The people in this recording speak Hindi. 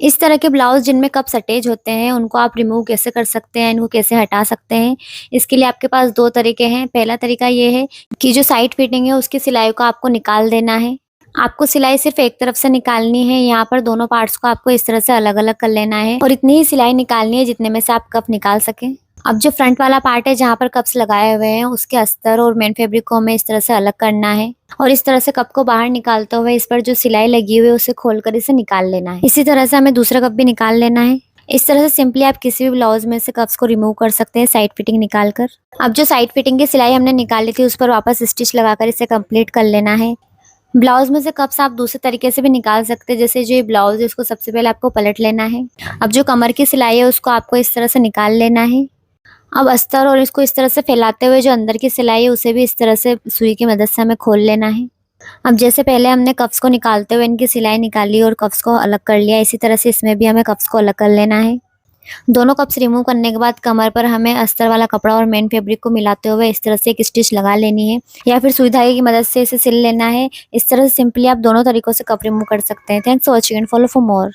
इस तरह के ब्लाउज जिनमें कप्स अटैच होते हैं उनको आप रिमूव कैसे कर सकते हैं, इनको कैसे हटा सकते हैं। इसके लिए आपके पास 2 तरीके हैं। पहला तरीका ये है कि जो साइड फिटिंग है उसकी सिलाई को आपको निकाल देना है। आपको सिलाई सिर्फ़ एक तरफ से निकालनी है, यहाँ पर दोनों पार्ट्स को आपको इस तरह से अलग-अलग कर लेना है और इतनी ही सिलाई निकालनी है जितने में से आप कप निकाल सकें। अब जो फ्रंट वाला पार्ट है जहाँ पर कप्स लगाए हुए हैं उसके अस्तर और मेन फैब्रिक को हमें इस तरह से अलग करना है और इस तरह से कप को बाहर निकालते हुए इस पर जो सिलाई लगी हुई है उसे खोलकर इसे निकाल लेना है। इसी तरह से हमें दूसरा कप भी निकाल लेना है। इस तरह से सिंपली आप किसी भी ब्लाउज में से कप्स को रिमूव कर सकते हैं साइड फिटिंग निकाल कर। अब जो साइड फिटिंग की सिलाई हमने निकाली थी उस पर वापस स्टिच लगाकर इसे कंप्लीट कर लेना है। ब्लाउज में से कप्स आप दूसरे तरीके से भी निकाल सकते हैं, जैसे जो ये ब्लाउज है इसको सबसे पहले आपको पलट लेना है। अब जो कमर की सिलाई है उसको आपको इस तरह से निकाल लेना है। अब अस्तर और इसको इस तरह से फैलाते हुए जो अंदर की सिलाई है उसे भी इस तरह से सुई की मदद से हमें खोल लेना है। अब जैसे पहले हमने कप्स को निकालते हुए इनकी सिलाई निकाली और कप्स को अलग कर लिया, इसी तरह से इसमें भी हमें कप्स को अलग कर लेना है। दोनों कप्स रिमूव करने के बाद कमर पर हमें अस्तर वाला कपड़ा और मेन फैब्रिक को मिलाते हुए इस तरह से एक स्टिच लगा लेनी है या फिर सुई धागे की मदद से इसे सिल लेना है। इस तरह से सिंपली आप दोनों तरीकों से कप रिमूव कर सकते हैं। Thanks for watching and follow for more.